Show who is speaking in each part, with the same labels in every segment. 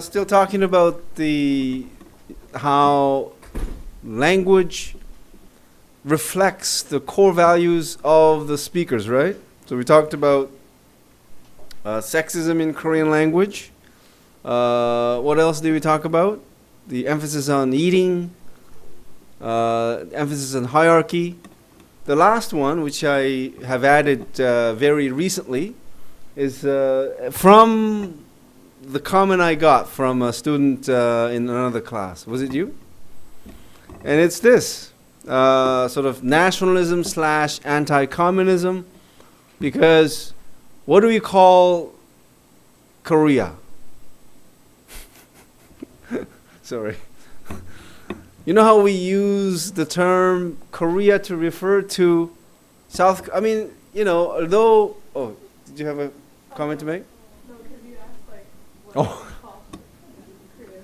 Speaker 1: still talking about how language reflects the core values of the speakers, right? So we talked about sexism in Korean language. What else did we talk about? The emphasis on eating, emphasis on hierarchy. The last one, which I have added very recently, is from the comment I got from a student in another class. Was it you? And it's this, sort of nationalism / anti-communism, because what do we call Korea? Sorry. You know how we use the term Korea to refer to South, I mean, you know, although, oh, did you have a comment to make?
Speaker 2: No, because you asked, like, what Korea.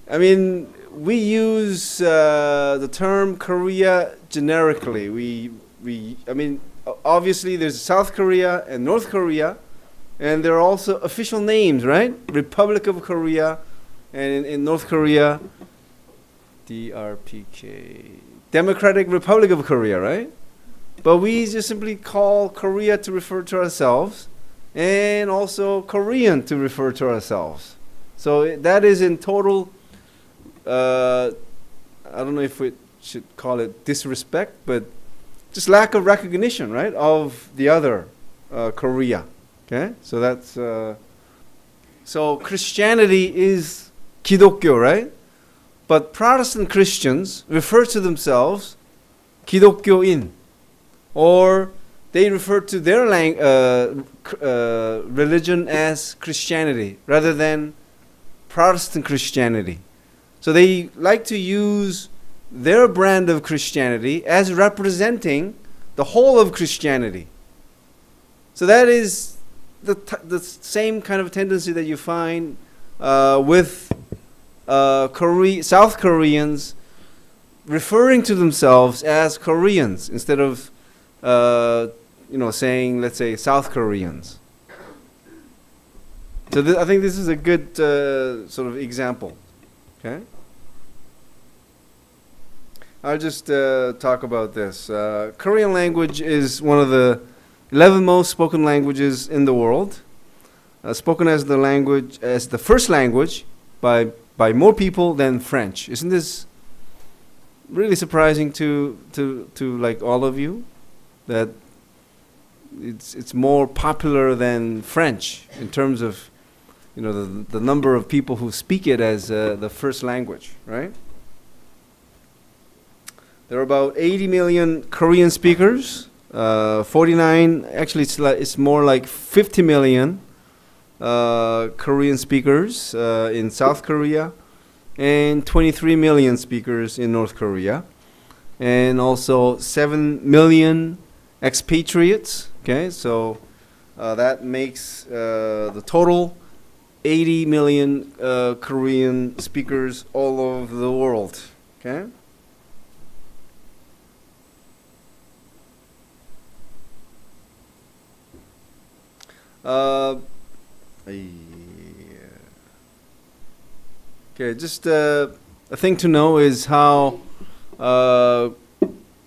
Speaker 1: I mean, we use the term Korea generically. I mean, obviously there's South Korea and North Korea, and there are also official names, right? Republic of Korea, and in North Korea, DRPK, Democratic Republic of Korea, right? But we just simply call Korea to refer to ourselves, and also Korean to refer to ourselves. So that is in total, I don't know if we should call it disrespect, but just lack of recognition, right, of the other Korea. Okay, so that's so Christianity is 기독교, right? But Protestant Christians refer to themselves 기독교인, or they refer to their religion as Christianity rather than Protestant Christianity. So they like to use their brand of Christianity as representing the whole of Christianity. So that is the same kind of tendency that you find with South Koreans referring to themselves as Koreans instead of saying, let's say, South Koreans. So I think this is a good sort of example. Okay, I'll just talk about this. Korean language is one of the 11 most spoken languages in the world, spoken as the first language by more people than French. Isn't this really surprising to like all of you, that it's more popular than French in terms of, you know, the number of people who speak it as the first language, right? There are about 80 million Korean speakers. 49, actually it's more like 50 million Korean speakers in South Korea, and 23 million speakers in North Korea, and also 7 million expatriates. Okay, so that makes the total 80 million Korean speakers all over the world. Okay. Okay, just a thing to know is how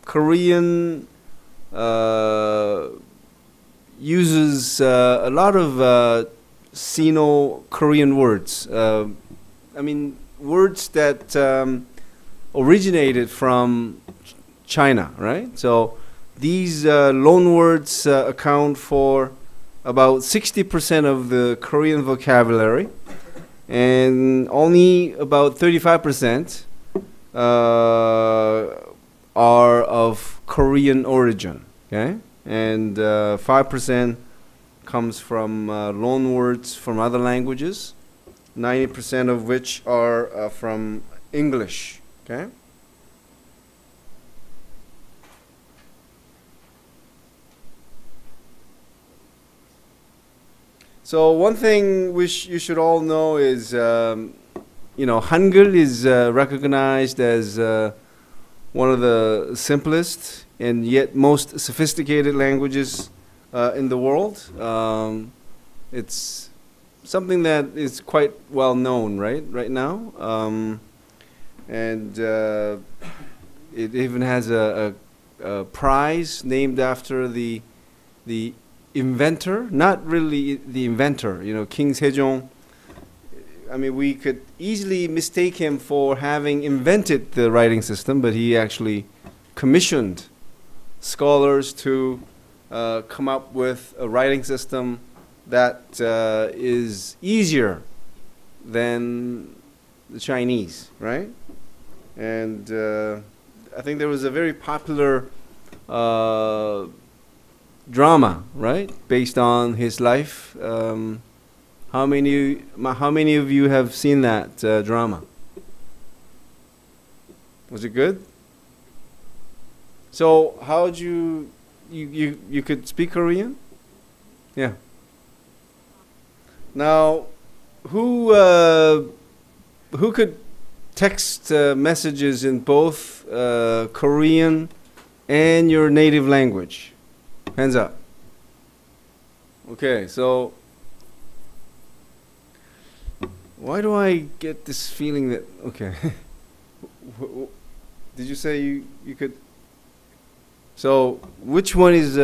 Speaker 1: Korean uses a lot of Sino-Korean words. I mean, words that originated from China, right? So these loan words account for about 60% of the Korean vocabulary, and only about 35% are of Korean origin. Okay, and 5% comes from loan words from other languages, 90% of which are from English. Okay. So one thing which you should all know is, Hangul is recognized as one of the simplest and yet most sophisticated languages in the world. It's something that is quite well known, right now, and it even has a prize named after the inventor, not really the inventor, King Sejong. I mean, we could easily mistake him for having invented the writing system, but he actually commissioned scholars to come up with a writing system that is easier than the Chinese, right? And I think there was a very popular drama, right, based on his life. How many of you have seen that drama? Was it good? So how'd you could speak Korean? Yeah. Now, who could text messages in both Korean and your native language? Hands up. Okay, so why do I get this feeling that, okay. Did you say you could? So which one is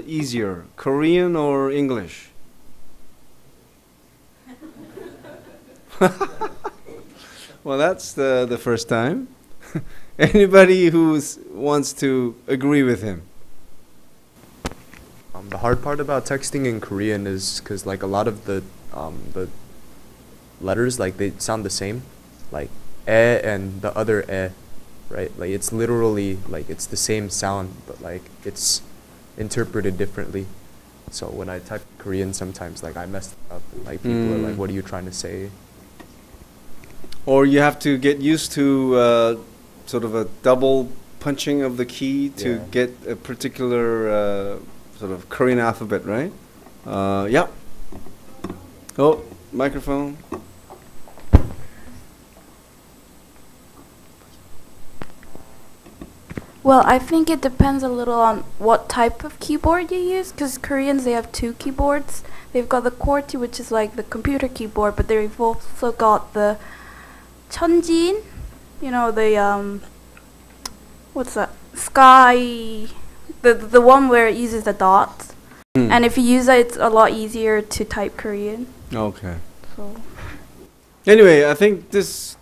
Speaker 1: easier, Korean or English? Well, that's the first time. Anybody who wants to agree with him?
Speaker 3: The hard part about texting in Korean is because like a lot of the letters, like they sound the same, like and the other right? Like it's literally like it's the same sound, but like it's interpreted differently. So when I type Korean, sometimes like I mess up. Like people are like, "What are you trying to say?"
Speaker 1: Or you have to get used to sort of a double punching of the key to get a particular sort of Korean alphabet, right? Yeah. Oh, microphone.
Speaker 2: Well, I think it depends a little on what type of keyboard you use, because Koreans, they have two keyboards. They've got the QWERTY, which is like the computer keyboard, but they've also got the Cheonjin, the what's that? Sky, the one where it uses the dots. And if you use that, it's a lot easier to type Korean.
Speaker 1: Okay.
Speaker 2: So.
Speaker 1: Anyway, I think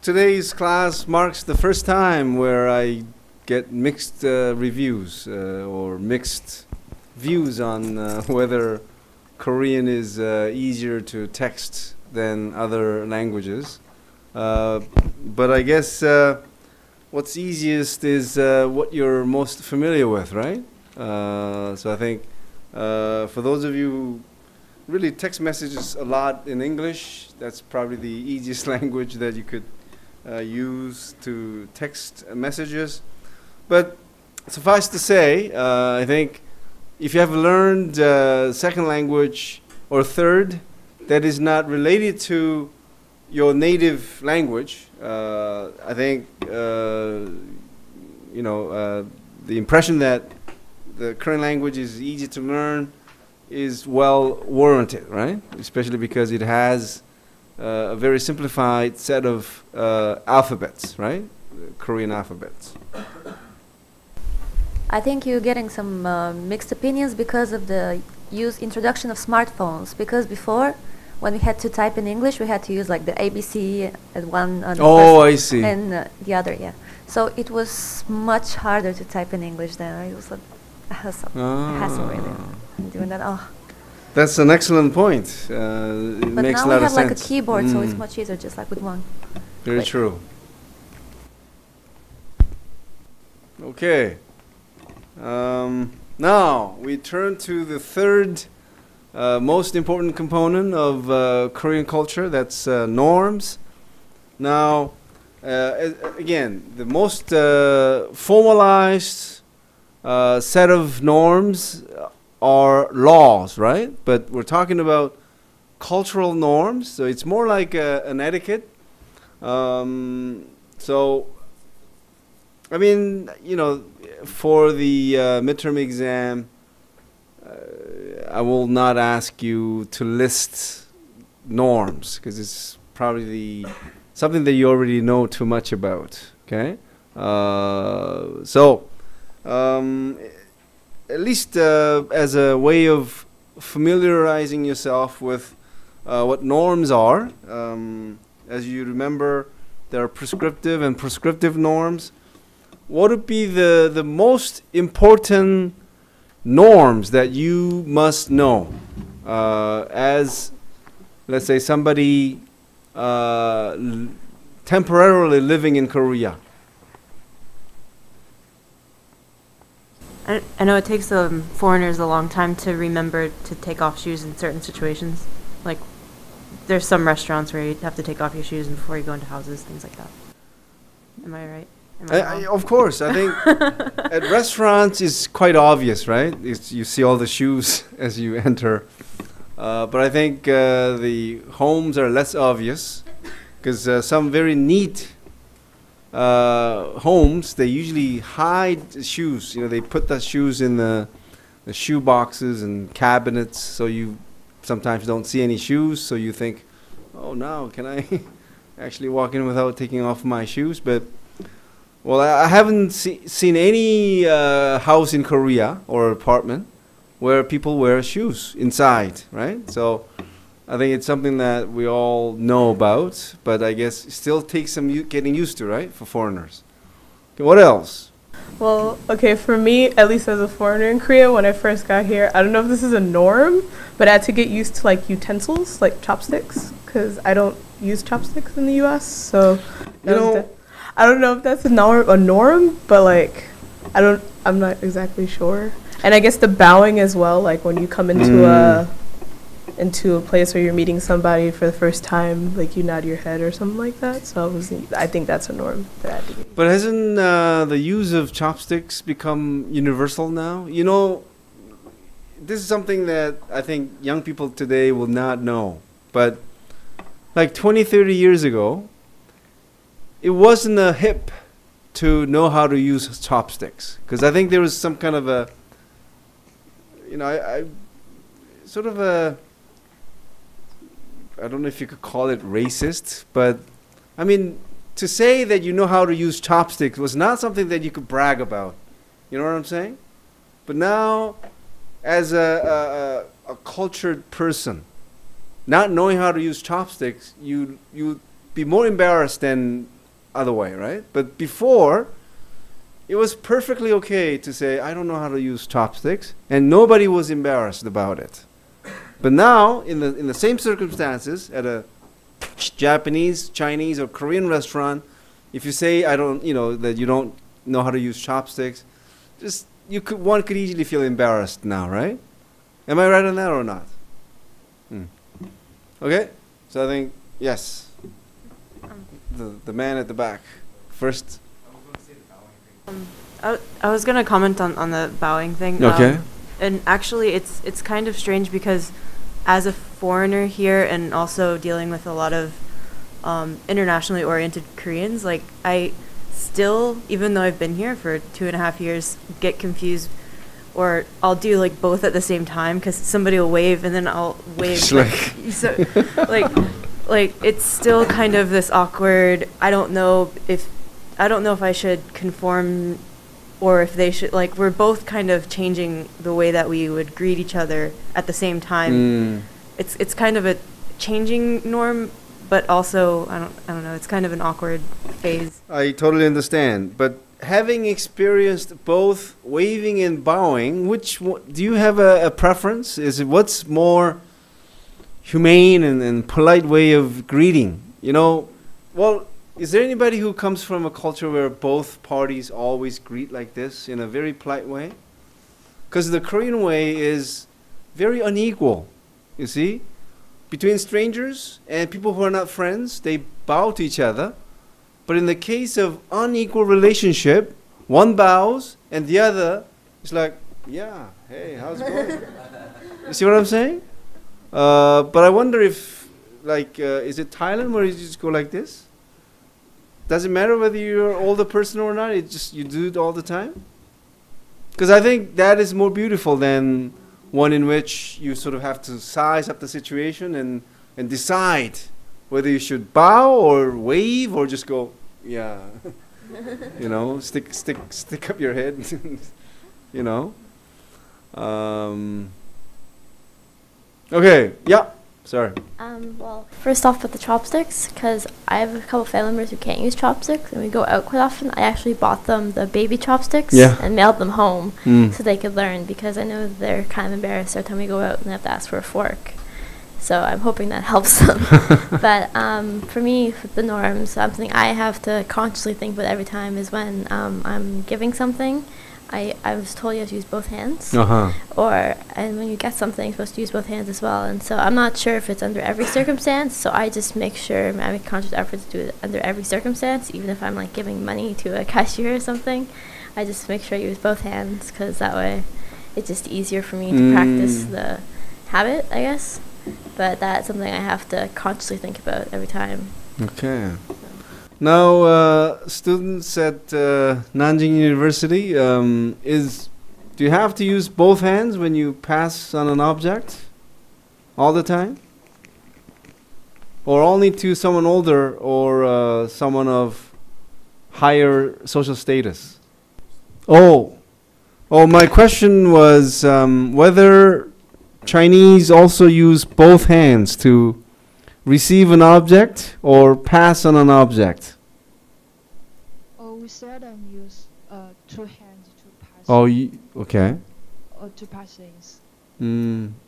Speaker 1: today's class marks the first time where I get mixed reviews or mixed views on whether Korean is easier to text than other languages. But I guess what's easiest is what you're most familiar with, right? So I think for those of you who really text messages a lot in English, that's probably the easiest language that you could use to text messages. But suffice to say, I think if you have learned second language or third that is not related to your native language, I think the impression that the Korean language is easy to learn is well warranted, right? Especially because it has a very simplified set of alphabets, right? The Korean alphabets.
Speaker 4: I think you're getting some mixed opinions because of the introduction of smartphones. Because before, when we had to type in English, we had to use like the ABC at one on the
Speaker 1: I see.
Speaker 4: And the other, yeah. So it was much harder to type in English then. It was a hassle really doing that. Oh.
Speaker 1: That's an excellent point. It
Speaker 4: but
Speaker 1: makes a
Speaker 4: now
Speaker 1: lot
Speaker 4: we
Speaker 1: of
Speaker 4: have like
Speaker 1: sense.
Speaker 4: a keyboard, so it's much easier just like with one.
Speaker 1: Very
Speaker 4: click.
Speaker 1: true. Okay. Now we turn to the third most important component of Korean culture. That's norms. Now, again, the most formalized set of norms are laws, right? But we're talking about cultural norms, so it's more like an etiquette. So, I mean, for the midterm exam, I will not ask you to list norms, because it's probably something that you already know too much about. Okay, at least as a way of familiarizing yourself with what norms are. As you remember, there are prescriptive and prescriptive norms. What would be the most important norms that you must know as, let's say, somebody temporarily living in Korea?
Speaker 5: I know it takes foreigners a long time to remember to take off shoes in certain situations. Like, there's some restaurants where you have to take off your shoes before you go into houses, things like that. Am I right?
Speaker 1: Of course, I think at restaurants it's quite obvious, right? You see all the shoes as you enter. But I think the homes are less obvious, because some very neat homes, they usually hide the shoes. You know, they put the shoes in the shoe boxes and cabinets, so you sometimes don't see any shoes. So you think, oh, now can I actually walk in without taking off my shoes? But well, I haven't seen any house in Korea or apartment where people wear shoes inside, right? So I think it's something that we all know about, but I guess it still takes some getting used to, right, for foreigners. Okay, what else?
Speaker 6: Well, okay, for me, at least as a foreigner in Korea, when I first got here, I don't know if this is a norm, but I had to get used to like utensils, like chopsticks, because I don't use chopsticks in the U.S. So I don't know if that's a norm, but like I'm not exactly sure. And I guess the bowing as well, like when you come into a place where you're meeting somebody for the first time, like you nod your head or something like that. So I think that's a norm that I had to get.
Speaker 1: But hasn't the use of chopsticks become universal now? You know, this is something that I think young people today will not know. But like 20, 30 years ago, it wasn't a hip to know how to use chopsticks. Because I think there was some kind of a, you know, I don't know if you could call it racist, but I mean, to say that you know how to use chopsticks was not something that you could brag about. You know what I'm saying? But now, as a cultured person, not knowing how to use chopsticks, you'd be more embarrassed than other way, right? But before, it was perfectly okay to say, I don't know how to use chopsticks, and nobody was embarrassed about it. But now, in the same circumstances, at a Japanese, Chinese, or Korean restaurant, if you say that you don't know how to use chopsticks, one could easily feel embarrassed now, right? Am I right on that or not? Okay, so I think yes. The man at the back first.
Speaker 5: I was gonna comment on the bowing thing.
Speaker 1: Okay.
Speaker 5: And actually, it's kind of strange because, as a foreigner here and also dealing with a lot of internationally oriented Koreans, like I still, even though I've been here for 2.5 years, get confused, or I'll do like both at the same time because somebody will wave and then I'll wave. Like it's still kind of this awkward. I don't know if I should conform or if they should, like, we're both kind of changing the way that we would greet each other at the same time. It's kind of a changing norm, but also I don't know, it's kind of an awkward phase.
Speaker 1: I totally understand, but having experienced both waving and bowing, do you have a preference? Is it what's more humane and polite way of greeting? You know, well, is there anybody who comes from a culture where both parties always greet like this in a very polite way? Because the Korean way is very unequal, you see? Between strangers and people who are not friends, they bow to each other. But in the case of unequal relationship, one bows and the other is like, yeah, hey, how's it going? You see what I'm saying? But I wonder if, like, is it Thailand where you just go like this? Does it matter whether you're an older person or not? You do it all the time? Because I think that is more beautiful than one in which you sort of have to size up the situation and and decide whether you should bow or wave or just go, yeah, you know, stick up your head, you know. Okay, yeah, sorry.
Speaker 7: Well, first off with the chopsticks, because I have a couple family members who can't use chopsticks, and we go out quite often. I actually bought them the baby chopsticks and mailed them home so they could learn, because I know they're kind of embarrassed every time we go out and they have to ask for a fork. So I'm hoping that helps them. But for me, with the norms, something I have to consciously think about every time is when I'm giving something. I was told you have to use both hands, and when you get something, you're supposed to use both hands as well. And so I'm not sure if it's under every circumstance. So I just make sure I make conscious effort to do it under every circumstance, even if I'm like giving money to a cashier or something. I just make sure I use both hands, because that way it's just easier for me to practice the habit, I guess. But that's something I have to consciously think about every time.
Speaker 1: Okay. Now, students at Nanjing University, do you have to use both hands when you pass on an object all the time? Or only to someone older or someone of higher social status? Oh, my question was whether Chinese also use both hands to receive an object or pass on an object?
Speaker 8: Oh, we seldom use two hands to pass.
Speaker 1: Oh, okay.
Speaker 8: Or to pass things.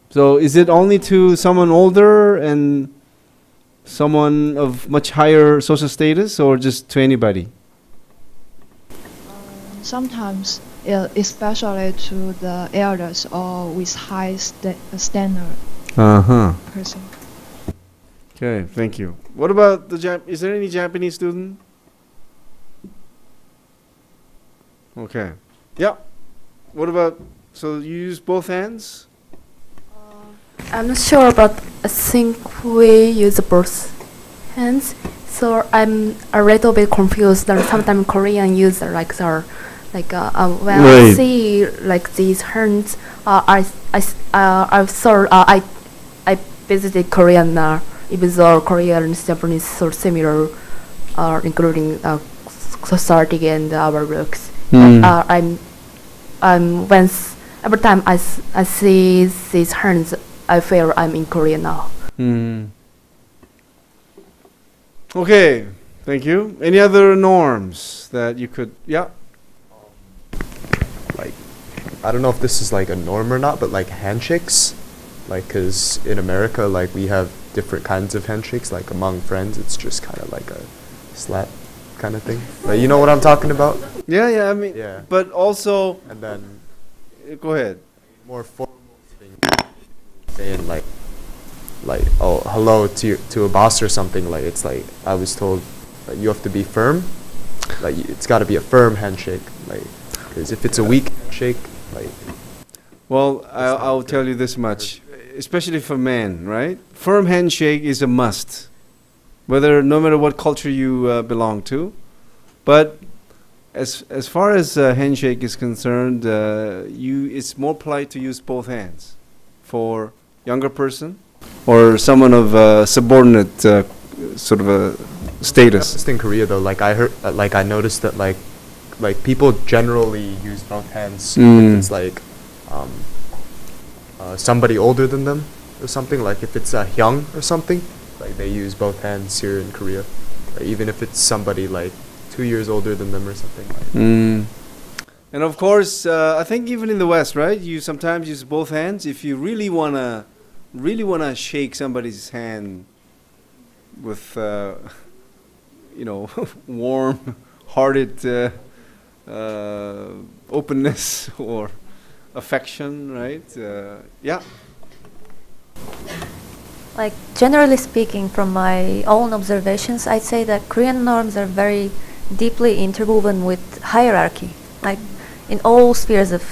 Speaker 1: So is it only to someone older and someone of much higher social status, or just to anybody?
Speaker 8: Sometimes, especially to the elders or with high standard person.
Speaker 1: Okay, thank you. What about the is there any Japanese student? Okay. Yeah. What about, so you use both hands?
Speaker 2: I'm not sure, but I think we use both hands. So I'm a little bit confused that sometimes Korean use like the when I see like these hands, I visited Korean. Even though Korean and Japanese are similar, including society and our looks. Every time I see these hands, I feel I'm in Korea now.
Speaker 1: Okay, thank you. Any other norms that you could,
Speaker 3: Like, I don't know if this is like a norm or not, but like handshakes, like, cause in America, like we have different kinds of handshakes. Like among friends, it's just kind of like a slap kind of thing. Like, you know what I'm talking about?
Speaker 1: Yeah. I mean, but also.
Speaker 3: And then.
Speaker 1: Go ahead.
Speaker 3: More formal thing, saying like oh, hello to a boss or something. Like, it's like I was told, like, you have to be firm. Like, it's got to be a firm handshake. Like, because if it's a weak handshake, like.
Speaker 1: Well, I'll tell you this much. Especially for men, right? Firm handshake is a must, no matter what culture you belong to. But as far as handshake is concerned, it's more polite to use both hands for younger person or someone of subordinate sort of a status.
Speaker 3: Just in Korea though, like I heard, I noticed that like people generally use both hands. If it's like somebody older than them or something, like if it's a hyung or something, like they use both hands here in Korea, or even if it's somebody like 2 years older than them or something.
Speaker 1: And of course, I think even in the West, right, you sometimes use both hands if you really wanna shake somebody's hand with warm-hearted openness or affection, right?
Speaker 4: Like, generally speaking, from my own observations, I'd say that Korean norms are very deeply interwoven with hierarchy, like in all spheres of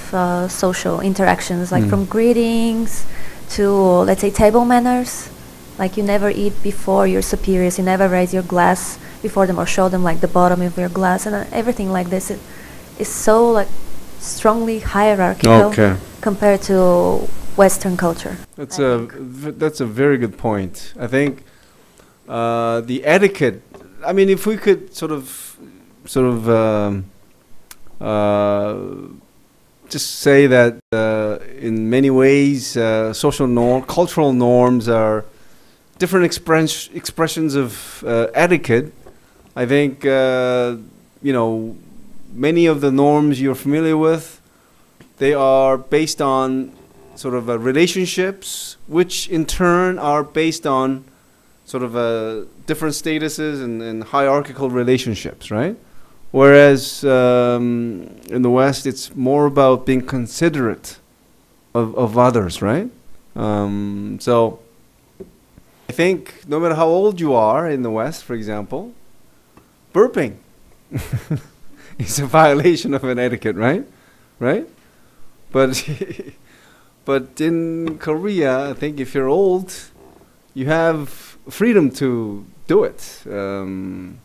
Speaker 4: social interactions, like from greetings to, let's say, table manners. Like, you never eat before your superiors, you never raise your glass before them or show them like the bottom of your glass, and everything like this. It is so like strongly hierarchical compared to Western culture.
Speaker 1: That's a very good point. I think the etiquette. I mean, if we could sort of just say that in many ways, cultural norms are different expressions of etiquette. I think many of the norms you're familiar with, they are based on sort of relationships, which in turn are based on sort of different statuses and hierarchical relationships, right? Whereas in the West, it's more about being considerate of others, right? So I think no matter how old you are in the West, for example, burping is a violation of an etiquette, right? Right? But but in Korea, I think if you're old, you have freedom to do it. And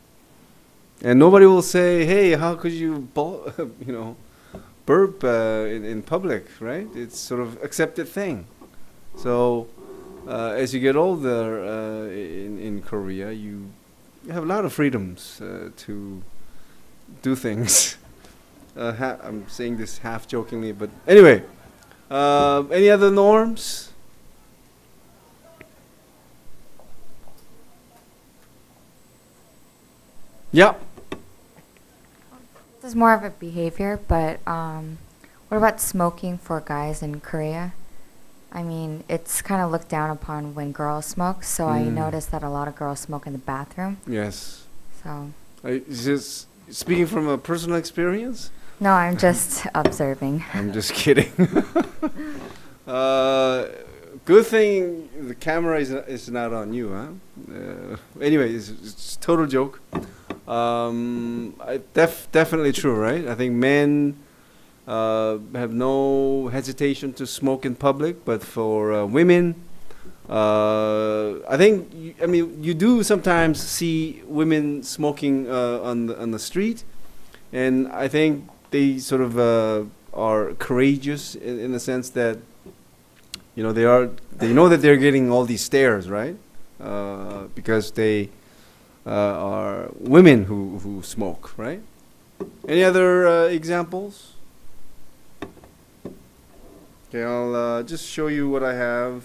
Speaker 1: nobody will say, "Hey, how could you, burp in public?" Right? It's sort of accepted thing. So, as you get older in Korea, you have a lot of freedoms to do things. I'm saying this half jokingly, but anyway. Any other norms? Yeah.
Speaker 9: This is more of a behavior, but what about smoking for guys in Korea? I mean, it's kind of looked down upon when girls smoke, so I noticed that a lot of girls smoke in the bathroom.
Speaker 1: Yes.
Speaker 9: So.
Speaker 1: Is this speaking from a personal experience?
Speaker 9: No, I'm just observing. I'm
Speaker 1: just kidding. Good thing the camera is not on you, huh? Anyway, it's total joke. Definitely true, right? I think men have no hesitation to smoke in public, but for women, I think you do sometimes see women smoking on the street, and I think they sort of are courageous in the sense that they know that they're getting all these stares, right? Because they are women who smoke, right? Any other examples? Okay, I'll just show you what I have.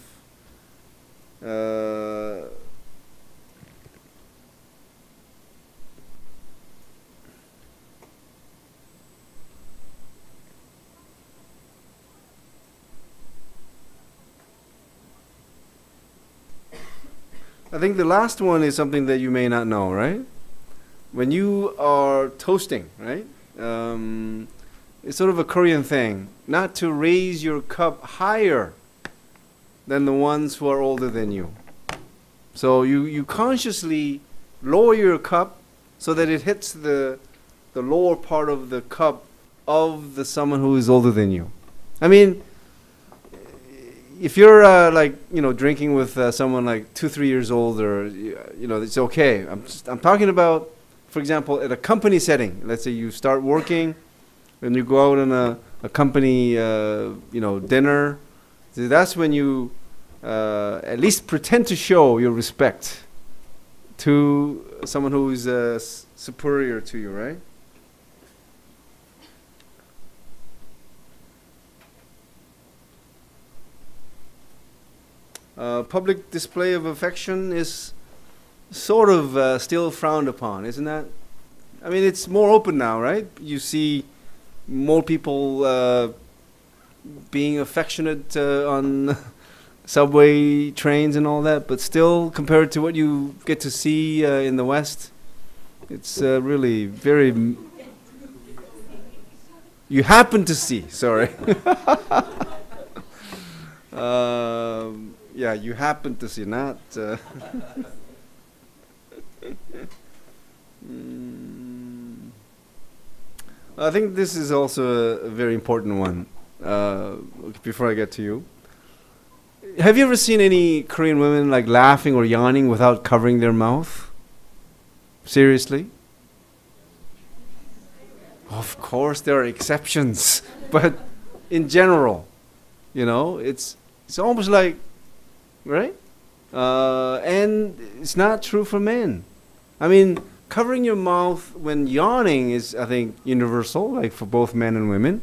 Speaker 1: I think the last one is something that you may not know, right? When you are toasting, right? It's sort of a Korean thing, not to raise your cup higher than the ones who are older than you. So you consciously lower your cup so that it hits the lower part of the cup of someone who is older than you. I mean, if you're drinking with someone like 2-3 years older, it's okay. I'm talking about, for example, at a company setting. Let's say you start working, and you go out on a company dinner. So that's when you at least pretend to show your respect to someone who is superior to you, right? Public display of affection is sort of still frowned upon, isn't that? I mean, it's more open now, right? You see more people being affectionate on subway trains and all that, but still, compared to what you get to see in the West, it's really very... You happen to see, sorry. Yeah, you happen to see, not... I think this is also a very important one, before I get to you. Have you ever seen any Korean women like laughing or yawning without covering their mouth? Seriously? Of course there are exceptions, but in general, it's It's almost like, right? And it's not true for men. I mean, covering your mouth when yawning is, I think, universal, like for both men and women.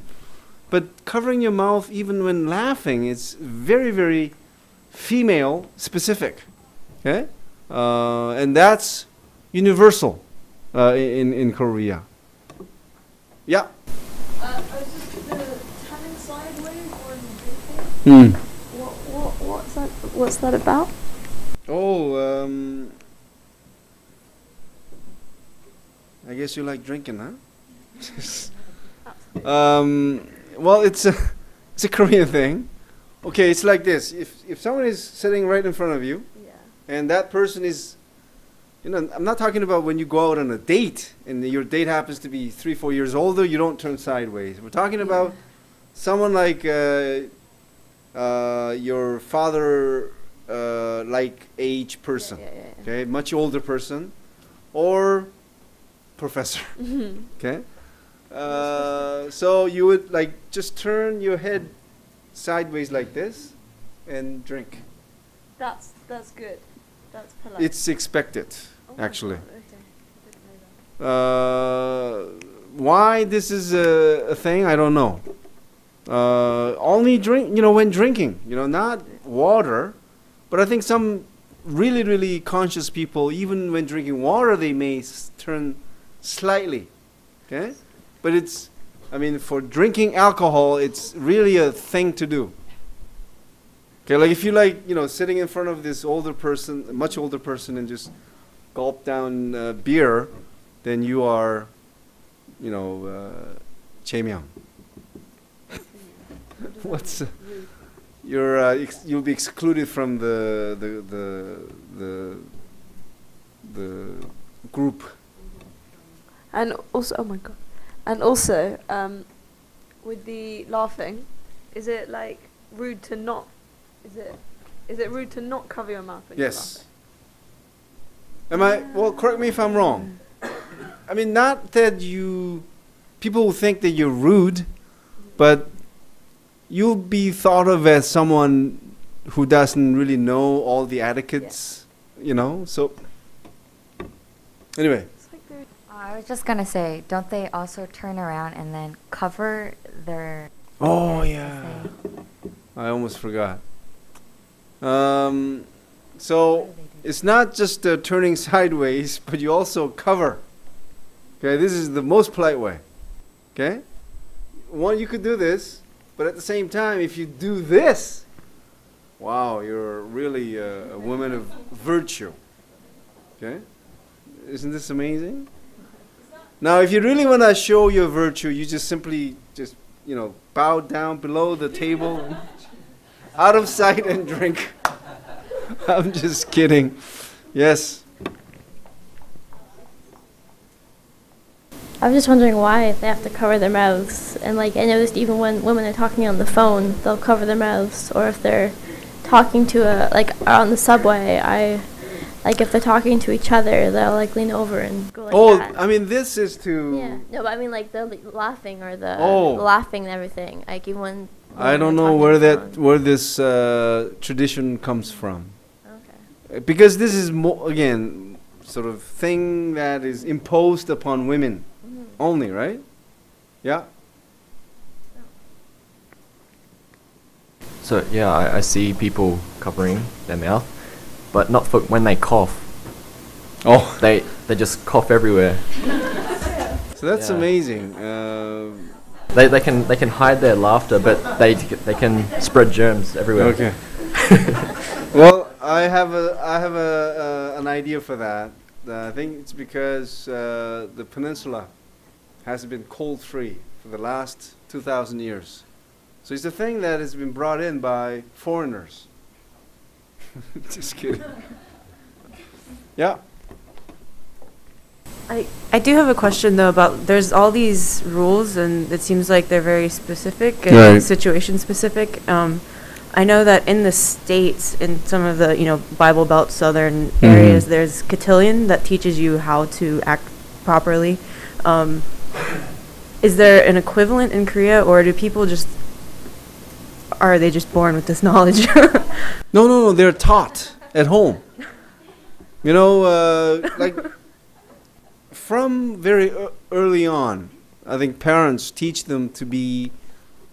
Speaker 1: But covering your mouth even when laughing is very, very female specific. Okay? And that's universal in Korea. Yeah.
Speaker 2: I was just turning sideways or drinking. What's that about?
Speaker 1: Oh, I guess you like drinking, huh? Well, it's a Korean thing. Okay, it's like this. If someone is sitting right in front of you, and that person is, I'm not talking about when you go out on a date and your date happens to be 3-4 years older, you don't turn sideways. We're talking about someone like your father like age person, okay, much older person, or professor, okay. So you would like just turn your head sideways like this and drink.
Speaker 2: That's good. That's polite.
Speaker 1: It's expected, actually. Why this is a thing, I don't know. Only drink, when drinking, not water. But I think some really, really conscious people, even when drinking water, they may turn slightly. Okay? But for drinking alcohol, it's really a thing to do. Okay, like if you like, sitting in front of this older person, a much older person, and just gulp down beer, then you are, Chaemyeong. What's you'll be excluded from the group.
Speaker 2: And also, oh my god, and also, with the laughing, is it like rude to not? Is it rude to not cover your mouth when
Speaker 1: yes. Am I? Well, correct me if I'm wrong. I mean, not that people will think that you're rude, but you'll be thought of as someone who doesn't really know all the etiquettes, so anyway.
Speaker 9: I was just gonna say, don't they also turn around and then cover their...
Speaker 1: Oh, yeah. I almost forgot. So it's not just turning sideways, but you also cover. Okay, this is the most polite way. Okay? You could do this. But at the same time, if you do this, wow, you're really a woman of virtue. Okay? Isn't this amazing? Now, if you really want to show your virtue, you just simply bow down below the table, out of sight, and drink. I'm just kidding. Yes.
Speaker 7: I was just wondering why they have to cover their mouths. And I noticed even when women are talking on the phone, they'll cover their mouths. Or if they're talking to on the subway, if they're talking to each other, they'll lean over and go like that.
Speaker 1: I mean, this is to...
Speaker 7: Yeah. No, but I mean the laughing or the laughing and everything. Even when
Speaker 1: I don't know where this tradition comes from. Okay. Because this is again sort of thing that is imposed upon women only, right? Yeah.
Speaker 10: So yeah, I see people covering their mouth, but not for when they cough.
Speaker 1: Oh,
Speaker 10: they just cough everywhere.
Speaker 1: So that's amazing.
Speaker 10: They can hide their laughter, but they can spread germs everywhere.
Speaker 1: Okay. Well, I have an idea for that. I think it's because the peninsula has been cold-free for the last 2,000 years. So it's a thing that has been brought in by foreigners. Just kidding. Yeah.
Speaker 5: I do have a question though about there's all these rules and it seems like they're very specific and situation specific. I know that in the States, in some of the Bible Belt southern areas, there's cotillion that teaches you how to act properly. Is there an equivalent in Korea, or do people just are they just born with this knowledge?
Speaker 1: No, they're taught at home. You know, like from very early on, I think parents teach them to be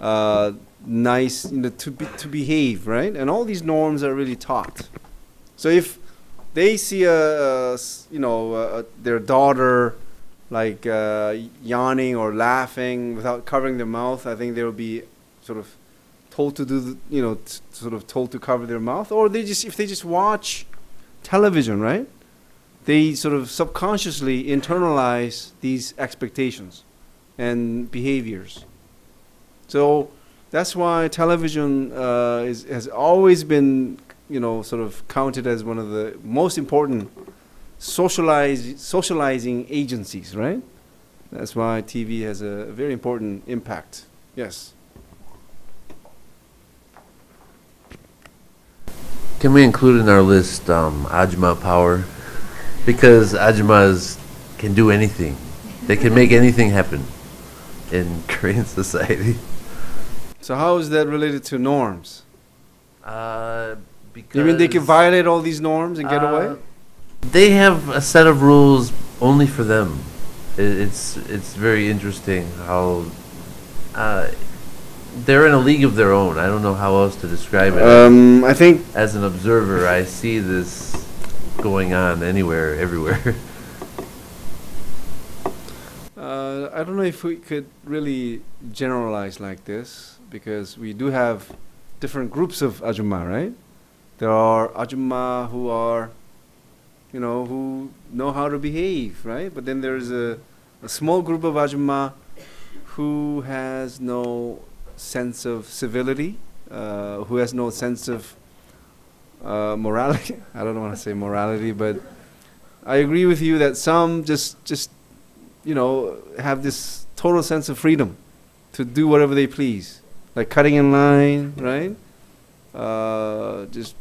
Speaker 1: nice, you know, to behave, right? And all these norms are really taught. So if they see their daughter like yawning or laughing without covering their mouth, I think they will be sort of told to do, sort of told to cover their mouth. Or if they just watch television, right? They sort of subconsciously internalize these expectations and behaviors. So that's why television has always been, sort of counted as one of the most important socializing agencies, right? That's why TV has a very important impact. Yes.
Speaker 11: Can we include in our list Ajumma power? Because Ajummas can do anything. They can make anything happen in Korean society.
Speaker 1: So how is that related to norms?
Speaker 11: Because
Speaker 1: you mean they can violate all these norms and get away?
Speaker 11: They have a set of rules only for them. It's very interesting how they're in a league of their own. I don't know how else to describe it.
Speaker 1: I think
Speaker 11: as an observer, I see this going on anywhere, everywhere.
Speaker 1: I don't know if we could really generalize like this, because we do have different groups of Ajumma, right? There are Ajumma who are, who know how to behave, right? But then there's a small group of Ajumma who has no sense of civility, who has no sense of morality. I don't want to say morality, but I agree with you that some just have this total sense of freedom to do whatever they please, like cutting in line, right? Just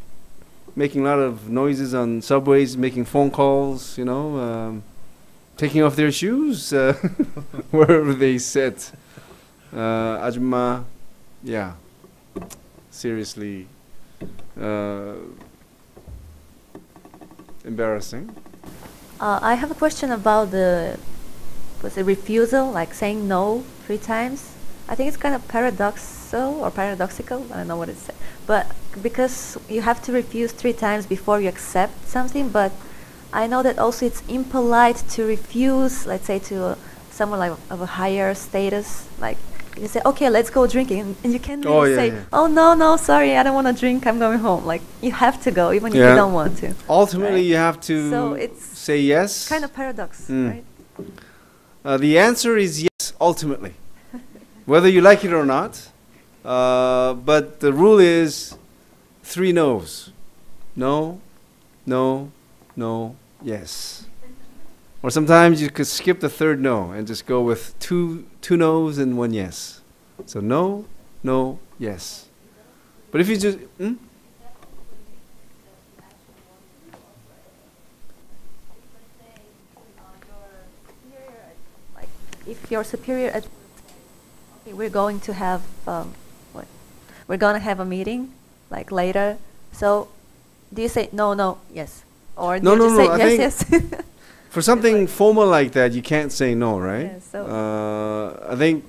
Speaker 1: making a lot of noises on subways, making phone calls, taking off their shoes wherever they sit. Ajumma, yeah, seriously embarrassing.
Speaker 4: I have a question about the refusal, like saying no 3 times. I think it's kind of paradoxical, I don't know what it's, but because you have to refuse 3 times before you accept something, but I know that also it's impolite to refuse, let's say, to someone like of a higher status, like you say, okay, let's go drinking, and you can't really say, oh no, sorry, I don't want to drink, I'm going home. Like, you have to go, even if you don't want to.
Speaker 1: Ultimately,
Speaker 4: right?
Speaker 1: you have to say yes.
Speaker 4: Kind of paradox, right?
Speaker 1: The answer is yes, ultimately, whether you like it or not. But the rule is 3 no's. No, yes. Or sometimes you could skip the 3rd no and just go with two no's and 1 yes. So no, yes. But if you just
Speaker 4: if you're superior, we're going to have we're going to have a meeting like later. So do you say no, yes, or do you just say yes?
Speaker 1: For something formal like that, you can't say no, right?
Speaker 4: Yeah, so
Speaker 1: I think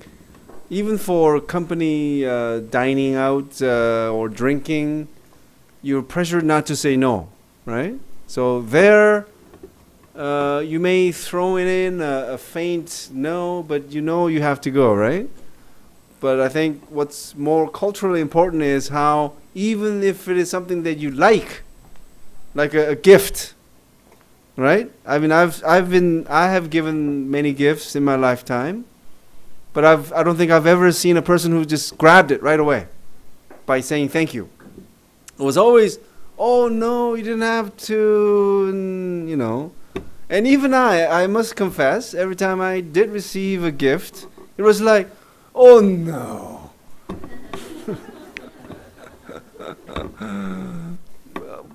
Speaker 1: even for company dining out or drinking, you're pressured not to say no, right? So there, you may throw in a faint no, but you have to go, right? But I think what's more culturally important is how, even if it is something that you like a gift, right? I mean, I have given many gifts in my lifetime, but I don't think I've ever seen a person who just grabbed it right away by saying thank you. It was always, oh no, you didn't have to, And even I must confess, every time I did receive a gift, it was like, oh no.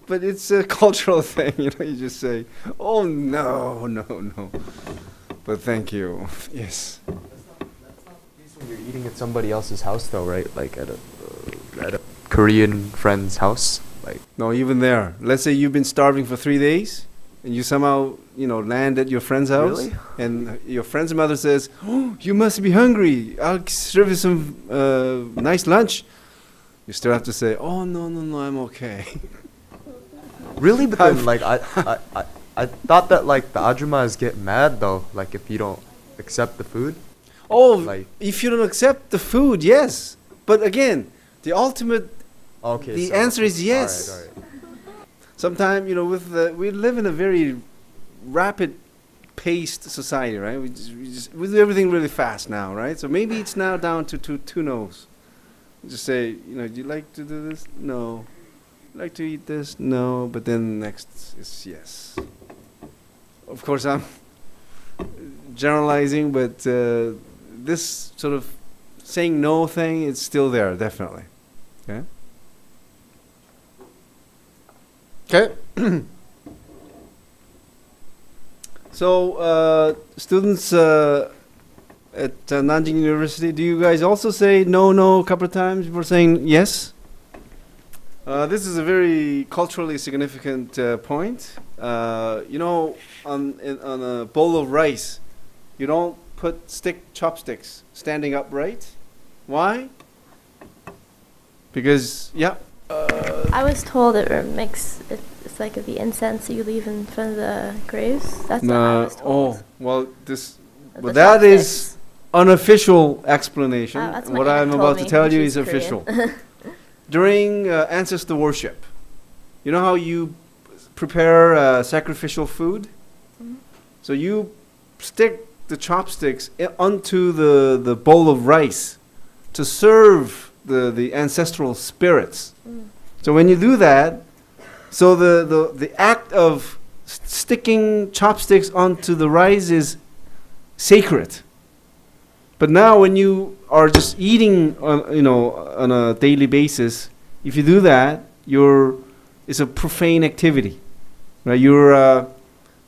Speaker 1: But it's a cultural thing, you just say, oh no. But thank you. Yes.
Speaker 3: That's not the case when you're eating at somebody else's house though, right? Like at a at a Korean friend's house. Like,
Speaker 1: no, even there. Let's say you've been starving for 3 days, and you somehow, land at your friend's house,
Speaker 3: Really?
Speaker 1: and your friend's mother says, "Oh, you must be hungry. I'll serve you some nice lunch." You still have to say, "Oh, no, I'm okay."
Speaker 3: really? But then, like, I thought that, like, the ajumas get mad, though, like, if you don't accept the food.
Speaker 1: Oh,
Speaker 3: Like-
Speaker 1: if you don't accept the food, yes. But again, the ultimate,
Speaker 3: Okay.
Speaker 1: the
Speaker 3: so-
Speaker 1: answer is yes.
Speaker 3: All right.
Speaker 1: Sometimes, we live in a very rapid-paced society, right? We do everything really fast now, right? So maybe it's now down to two no's. Just say, do you like to do this? No. Like to eat this? No. But then next is yes. Of course, I'm generalizing, but this sort of saying no thing is still there, definitely. Okay. Okay. So, students at Nanjing University, do you guys also say no a couple of times before saying yes? This is a very culturally significant point. On a bowl of rice, you don't put chopsticks standing upright. Why? Because,
Speaker 7: I was told it's like the incense that you leave in front of the graves. That's what I was told.
Speaker 1: Oh, well,
Speaker 7: The
Speaker 1: that is
Speaker 7: chopsticks.
Speaker 1: unofficial explanation.
Speaker 7: That's
Speaker 1: What
Speaker 7: my
Speaker 1: I'm
Speaker 7: aunt told
Speaker 1: about to
Speaker 7: me,
Speaker 1: tell
Speaker 7: and
Speaker 1: you
Speaker 7: she's
Speaker 1: is
Speaker 7: Korean.
Speaker 1: official. During ancestor worship, you know how you prepare sacrificial food?
Speaker 7: Mhm.
Speaker 1: So you stick the chopsticks onto the bowl of rice to serve the ancestral spirits. So when you do that, so the act of sticking chopsticks onto the rice is sacred. But now when you are just eating on a daily basis, if you do that, it's a profane activity. Right? You're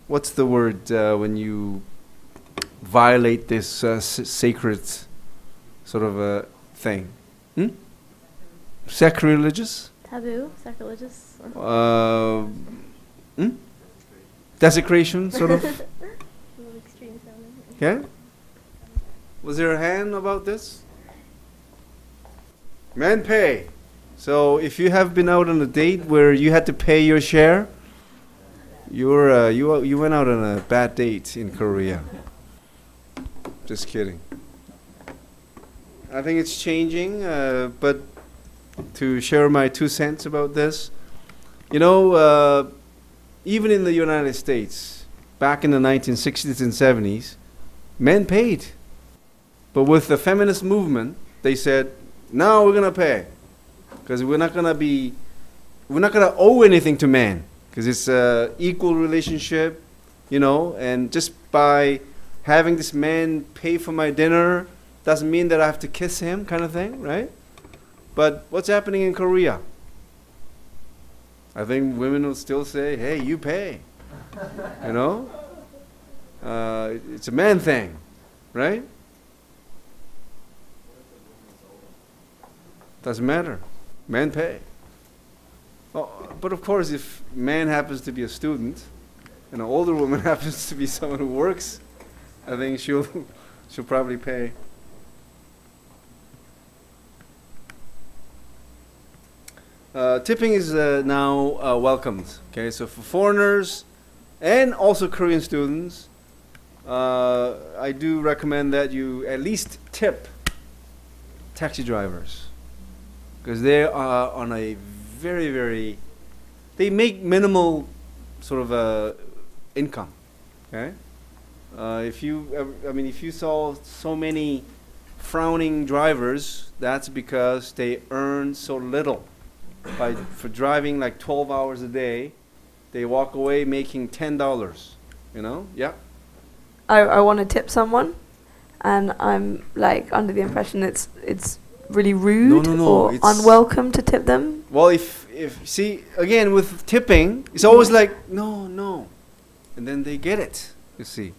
Speaker 1: what's the word when you violate this sacred sort of a thing? Sacrilegious?
Speaker 7: Taboo, sacrilegious.
Speaker 1: Desecration, sort of.
Speaker 7: A little extreme sounding.
Speaker 1: Okay. Was there a hand about this? Men pay. So if you have been out on a date where you had to pay your share, you went out on a bad date in Korea. Just kidding. I think it's changing, but to share my 2 cents about this, even in the United States, back in the 1960s and 70s, men paid. But with the feminist movement, they said, "Now we're gonna pay, because we're not gonna owe anything to men, because it's a equal relationship, and just by having this man pay for my dinner doesn't mean that I have to kiss him," kind of thing, right? But what's happening in Korea? I think women will still say, "Hey, you pay," It's a man thing, right? Doesn't matter. Men pay. Oh, but of course, if man happens to be a student, and an older woman happens to be someone who works, I think she'll probably pay. Tipping is now welcomed. Okay, so for foreigners and also Korean students, I do recommend that you at least tip taxi drivers, because they are on a very, they make minimal sort of income. Okay, if you saw so many frowning drivers, that's because they earn so little. For driving like 12 hours a day, they walk away making $10. Yeah.
Speaker 12: I want to tip someone, and I'm like under the impression it's really rude or unwelcome to tip them.
Speaker 1: Well, if see, again with tipping, it's always like no, and then they get it. You see.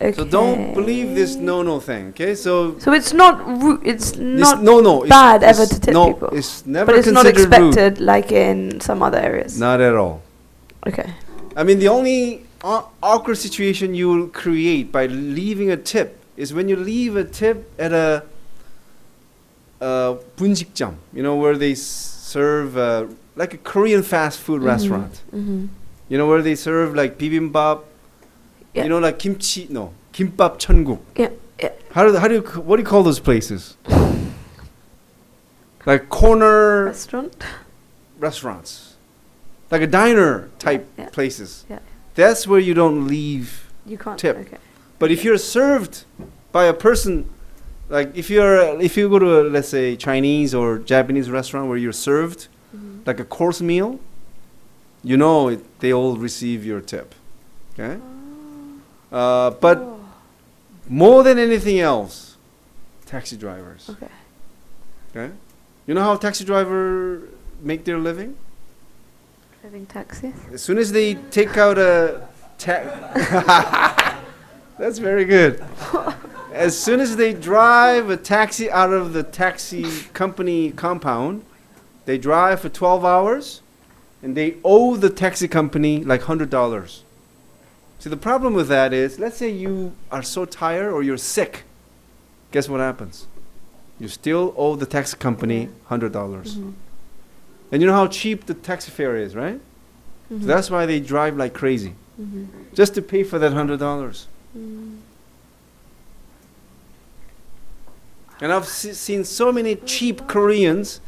Speaker 12: Okay.
Speaker 1: So don't believe this no thing. Okay, so
Speaker 12: it's not it's not
Speaker 1: no,
Speaker 12: bad ever to tip people.
Speaker 1: It's never
Speaker 12: but it's not
Speaker 1: considered
Speaker 12: expected
Speaker 1: rude.
Speaker 12: like in some other areas.
Speaker 1: Not at all.
Speaker 12: Okay.
Speaker 1: I mean, the only awkward situation you will create by leaving a tip is when you leave a tip at a 분식점, you know, where they serve like a Korean fast food restaurant. You know, where they serve like bibimbap. You know, like 김밥 천국.
Speaker 12: Yeah.
Speaker 1: What do you call those places? Like corner restaurants, like a diner type places.
Speaker 12: Yeah.
Speaker 1: That's where you don't leave tip.
Speaker 12: Okay.
Speaker 1: But if you're served by a person, like if you go to a, let's say, Chinese or Japanese restaurant where you're served like a course meal, you know they all receive your tip. Okay. But more than anything else, taxi drivers.
Speaker 12: Okay.
Speaker 1: Okay. You know how taxi drivers make their living?
Speaker 12: Driving taxis.
Speaker 1: As soon as they take out a that's very good. As soon as they drive a taxi out of the taxi company compound, they drive for 12 hours, and they owe the taxi company like $100. See, the problem with that is, let's say you are so tired or you're sick. Guess what happens? You still owe the taxi company $100. And you know how cheap the taxi fare is, right? So that's why they drive like crazy, just to pay for that $100. And I've seen so many cheap Koreans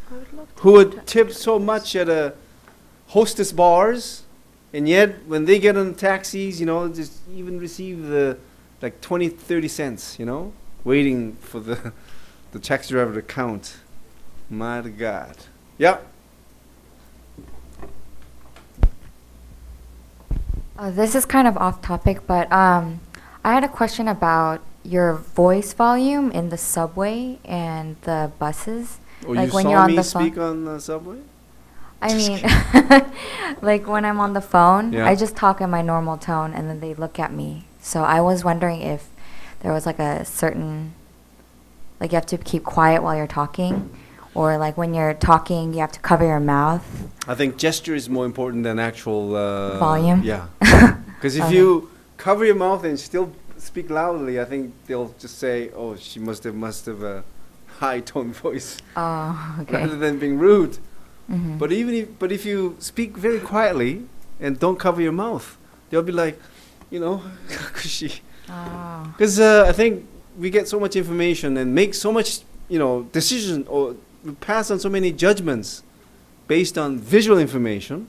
Speaker 1: who would tip so much at a hostess bars, and yet when they get on taxis, you know, just even receive the like 20, 30 cents, you know, waiting for the taxi driver to count. My God. Yeah.
Speaker 9: This is kind of off topic, but I had a question about your voice volume in the subway and the buses.
Speaker 1: Oh,
Speaker 9: like
Speaker 1: you
Speaker 9: when
Speaker 1: saw
Speaker 9: you're on
Speaker 1: me
Speaker 9: the
Speaker 1: speak on the subway?
Speaker 9: I mean, like when I'm on the phone,
Speaker 1: Yeah.
Speaker 9: I just talk in my normal tone, and then they look at me. So I was wondering if there was like a certain, like you have to keep quiet while you're talking, or like when you're talking, you have to cover your mouth.
Speaker 1: I think gesture is more important than actual
Speaker 9: volume.
Speaker 1: Yeah, because if you cover your mouth and still speak loudly, I think they'll just say, "Oh, she must have a high tone voice,"
Speaker 9: Oh, okay.
Speaker 1: rather than being rude.
Speaker 9: Mhm.
Speaker 1: But if you speak very quietly and don't cover your mouth, they'll be like, you know, because I think we get so much information and make so much, you know, decision, or we pass on so many judgments based on visual information.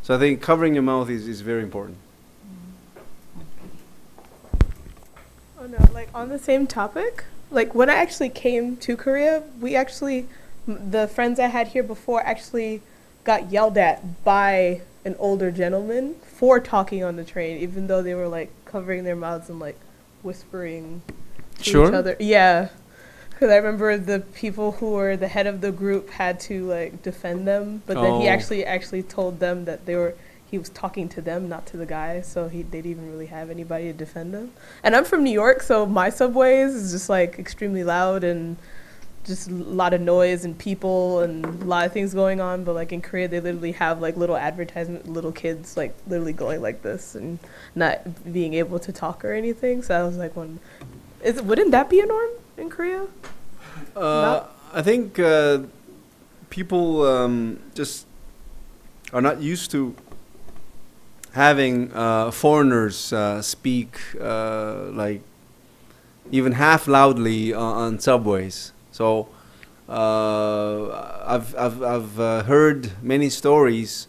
Speaker 1: So I think covering your mouth is very important.
Speaker 6: Oh no, like on the same topic, like when I actually came to Korea, we actually, the friends I had here before actually got yelled at by an older gentleman for talking on the train, even though they were like covering their mouths and like whispering to each other. Yeah. Because I remember the people who were the head of the group had to like defend them, but then he actually told them that he was talking to them, not to the guy, so they didn't even really have anybody to defend them. And I'm from New York, so my subways is just like extremely loud and just a lot of noise and people and a lot of things going on. But like in Korea, they literally have like little advertisement, little kids like literally going like this and not being able to talk or anything. So I was like, wouldn't that be a norm in Korea?
Speaker 1: I think people just are not used to having foreigners speak like even half loudly on subways. So I've heard many stories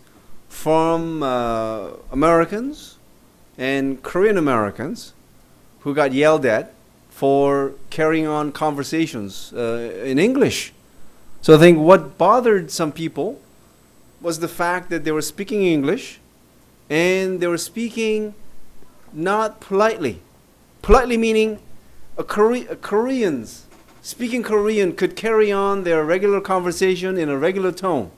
Speaker 1: from Americans and Korean Americans who got yelled at for carrying on conversations in English. So I think what bothered some people was the fact that they were speaking English and they were speaking not politely. Politely meaning Koreans speaking Korean could carry on their regular conversation in a regular tone.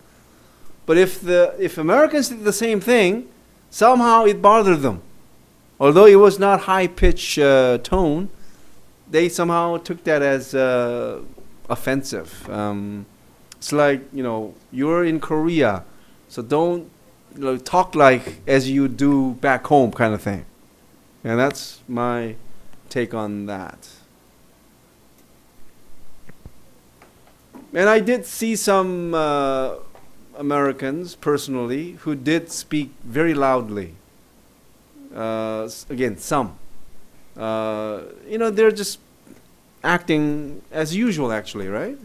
Speaker 1: But if Americans did the same thing, somehow it bothered them. Although it was not high-pitched tone, they somehow took that as offensive. It's like, you're in Korea, so don't talk like as you do back home kind of thing. And that's my take on that. And I did see some Americans personally who did speak very loudly. Again, some. They're just acting as usual, actually, right?